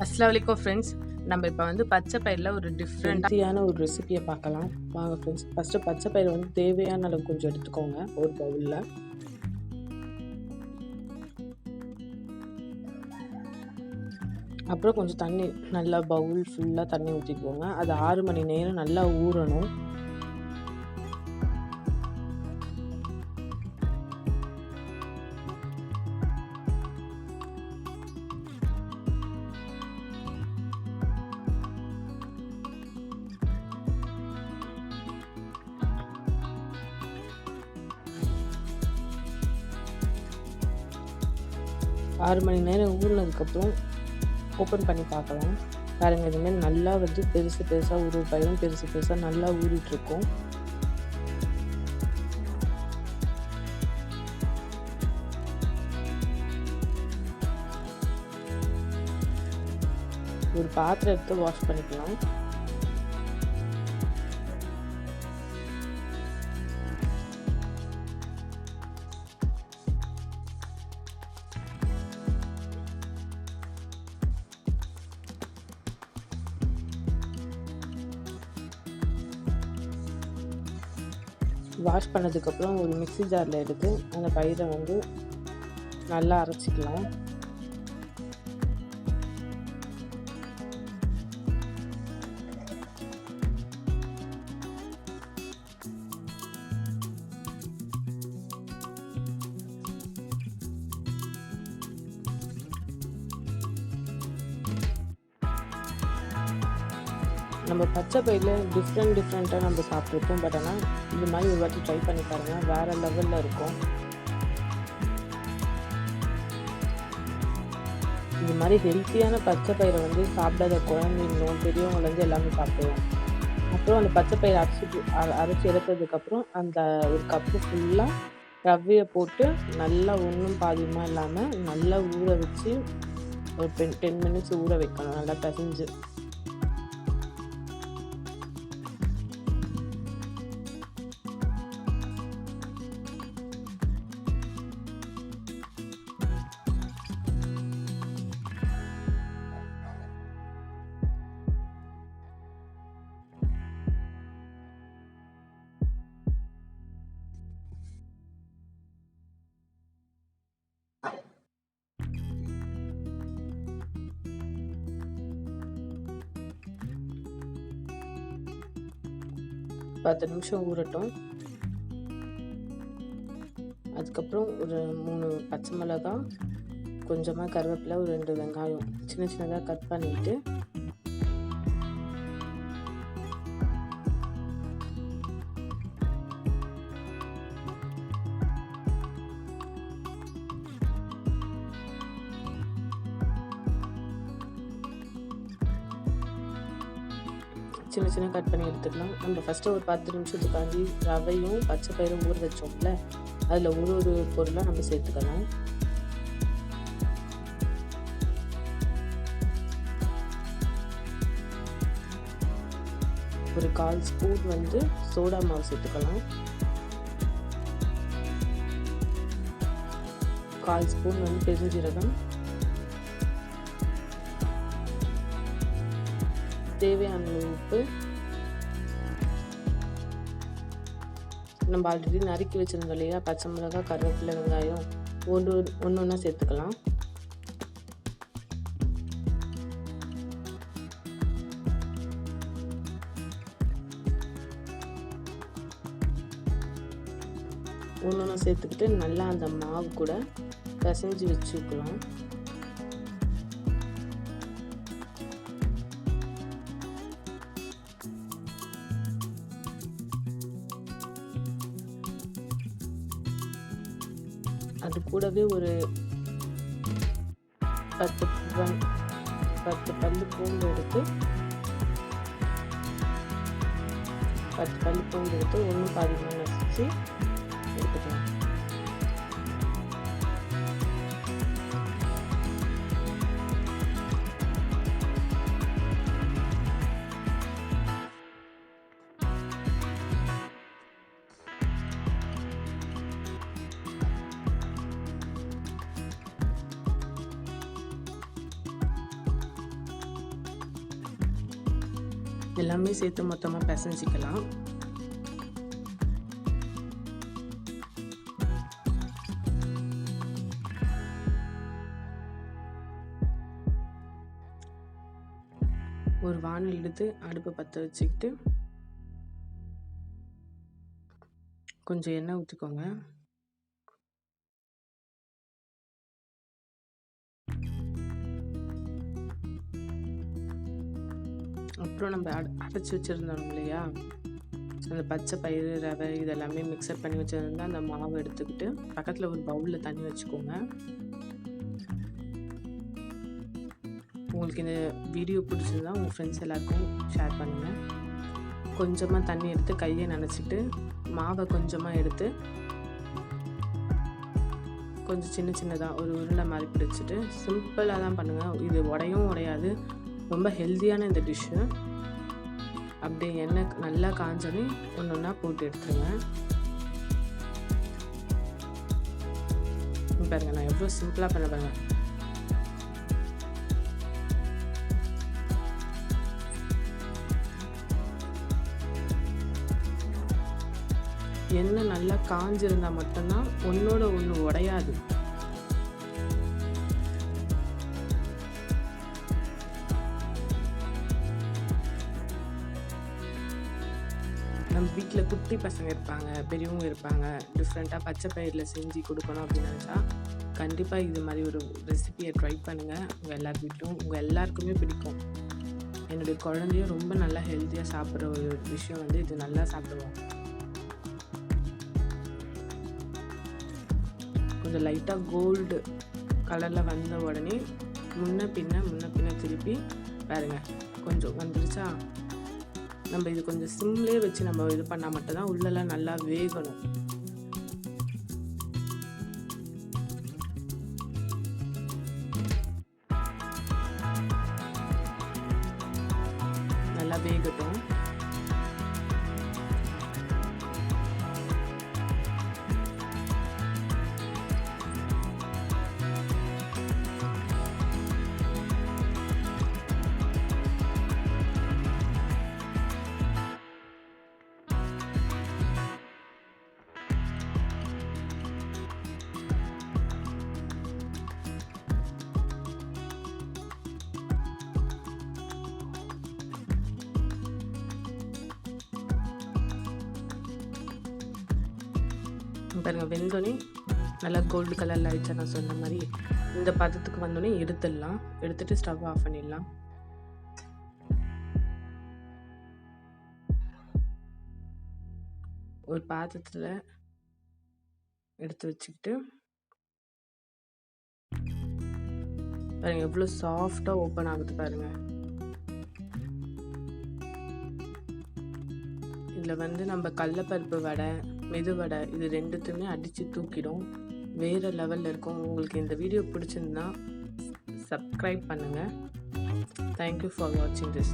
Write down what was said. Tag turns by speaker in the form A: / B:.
A: அஸ்ஸலாமு அலைக்கும் ஃப்ரெண்ட்ஸ். நம்ம இப்போ வந்து பச்சை பயிரில் ஒரு
B: ஹெல்த்தியான ஒரு ரெசிபியை பார்க்கலாம் வாங்க ஃப்ரெண்ட்ஸ். ஃபஸ்ட்டு பச்சை பயிரை வந்து தேவையான அளவு கொஞ்சம் எடுத்துக்கோங்க ஒரு பவுலில். அப்புறம் கொஞ்சம் தண்ணி, நல்லா பவுல் ஃபுல்லாக தண்ணி ஊற்றிக்கோங்க. அது 6 மணி நேரம் நல்லா ஊறணும். ஆறு மணி நேரம் ஊறினதுக்கப்புறம் ஓப்பன் பண்ணி பார்க்கலாம். பாருங்கள், இதுமாரி நல்லா வந்து பெருசு பெருசாக ஒரு பயிரும் பெருசு பெருசாக நல்லா ஊறிட்டுருக்கும். ஒரு பாத்திரம் எடுத்து வாஷ் பண்ணிக்கலாம். வாஷ் பண்ணதுக்கப்புறம் ஒரு மிக்ஸி ஜாரில் எடுத்து அந்த பயிரை வந்து நல்லா அரைச்சிக்கலாம். நம்ம பச்சை பயிரில் டிஃப்ரெண்ட்டாக நம்ம சாப்பிட்ருப்போம். பட் ஆனால் இது மாதிரி ஒரு வாட்டி ட்ரை பண்ணி பாருங்கள், வேறு லெவலில் இருக்கும். இது மாதிரி ஹெல்த்தியான பச்சை பயிரை வந்து சாப்பிடாத குழந்தைங்களும் பெரியவங்கலேருந்து எல்லாமே சாப்பிடுவோம். அப்புறம் அந்த பச்சை பயிரை அரைச்சி எடுத்ததுக்கப்புறம் அந்த ஒரு கப்பு ஃபுல்லாக ரவையை போட்டு நல்லா ஒன்றும் பாதியமாக இல்லாமல் நல்லா ஊற வச்சு ஒரு 10 மினிட்ஸ் ஊற வைக்கணும், நல்லா பிசைஞ்சு. பத்து நிமிஷம் ஊறட்டும். அதுக்கப்புறம் ஒரு 3 பச்சை மிளகாய், கொஞ்சமாக கருவேப்பிலை, ஒரு 2 வெங்காயம் சின்ன சின்னதாக கட் பண்ணிவிட்டு சின்ன கட் பண்ணி எடுத்துக்கலாம். நம்ம ஃபஸ்ட்டு ஒரு 10 நிமிஷத்துக்காண்டி ரவையும் பச்சை பயிரும் ஊற வச்சோம்ல, அதில் ஒரு பொருளாக நம்ம சேர்த்துக்கலாம். ஒரு 1/4 ஸ்பூன் வந்து சோடா மாவு சேர்த்துக்கலாம். 1/4 ஸ்பூன் வந்து பெருஞ்சீரகம், தேவையான உப்பு, நம்ம ஆல்ரெடி நறுக்கி வச்சுருந்தோம் இல்லையா பச்சை மிளகாய், கருவேப்பிலை, வெங்காயம், ஒன்று சேர்த்துக்கலாம். ஒன்று சேர்த்துக்கிட்டு நல்லா அந்த மாவு கூட பிசைஞ்சு வச்சுக்கலாம். அது கூடவே ஒரு 10 பல்லு பூண்டு எடுத்து 10 பல்லு பூண்டு எடுத்து ஒன்று பாதிமாக நசுச்சு எடுத்துக்கலாம்.
A: எல்லாமே சேர்த்து மொத்தமாக பிசைஞ்சிக்கலாம். ஒரு வானல் எடுத்து அடுப்பை பற்ற வச்சுக்கிட்டு கொஞ்சம் எண்ணெய் ஊற்றிக்கோங்க. அப்புறம் நம்ம அரைச்சி வச்சுருந்தோம் இல்லையா, அந்த பச்சை பயிறு, ரவை இதெல்லாமே மிக்சர் பண்ணி வச்சுருந்தா அந்த மாவு எடுத்துக்கிட்டு பக்கத்தில் ஒரு பவுலில் தண்ணி வச்சுக்கோங்க. உங்களுக்கு இந்த வீடியோ பிடிச்சிருந்தா உங்கள் ஃப்ரெண்ட்ஸ் எல்லாருக்கும் ஷேர் பண்ணுங்கள். கொஞ்சமாக தண்ணி எடுத்து கையை நனைச்சிட்டு மாவை கொஞ்சமாக எடுத்து கொஞ்சம் சின்ன சின்னதாக ஒரு உருண்டை மாதிரி பிடிச்சிட்டு சிம்பிளாக தான் பண்ணுங்கள். இது உடையும் உடையாது, ரொம்ப ஹெல்த்தியான இந்த டிஷ்ஷு. அப்படியே எண்ணெய் நல்லா காஞ்சோன்னே ஒன்று ஒன்றா போட்டு எடுத்துருங்க. பாருங்கள், நான் எவ்வளோ சிம்பிளாக பண்ண பாருங்கள். எண்ணெய் நல்லா காஞ்சிருந்தால் மட்டும்தான் ஒன்றோட ஒன்று உடையாது. நம்ம வீட்டில் குட்டி பசங்க இருப்பாங்க, பெரியவங்க இருப்பாங்க, டிஃப்ரெண்ட்டாக பச்சை பயிரில் செஞ்சு கொடுக்கணும் அப்படின்னு நினச்சா கண்டிப்பாக இது மாதிரி ஒரு ரெசிபியை ட்ரை பண்ணுங்கள். உங்கள் எல்லார் வீட்லையும் உங்கள் எல்லாருக்குமே பிடிக்கும். என்னுடைய குழந்தையும் ரொம்ப நல்லா ஹெல்த்தியாக சாப்பிட்ற ஒரு விஷயம் வந்து இது நல்லா சாப்பிடுவோம். கொஞ்சம் லைட்டாக கோல்டு கலரில் வந்த உடனே முன்ன பின்ன திருப்பி பாருங்க, கொஞ்சம் வந்துருச்சா. நம்ம இது கொஞ்சம் சிம்லே வச்சு நம்ம இது பண்ணால் மட்டும்தான் உள்ளெல்லாம் நல்லா வேகணும். நல்லா வேகட்டும். பாருங்கள், வெந்தோடனே நல்லா கோல்டு கலரில் ஆயிடுச்சா. நான் சொன்ன மாதிரி இந்த பதத்துக்கு வந்தோடனே எடுத்துடலாம். எடுத்துட்டு ஸ்டவ் ஆஃப் பண்ணிடலாம். ஒரு பாத்திரத்தில் எடுத்து வச்சுக்கிட்டு பாருங்கள் எவ்வளோ சாஃப்டாக ஓப்பன் ஆகுது பாருங்கள். இதில் வந்து நம்ம கடலைப்பருப்பு வடை, மெது வடை இது ரெண்டுத்தையுமே அடித்து தூக்கிடும். வேறு லெவலில் இருக்கும். உங்களுக்கு இந்த வீடியோ பிடிச்சிருந்தா சப்ஸ்கிரைப் பண்ணுங்கள். தேங்க்யூ ஃபார் வாட்சிங் திஸ்.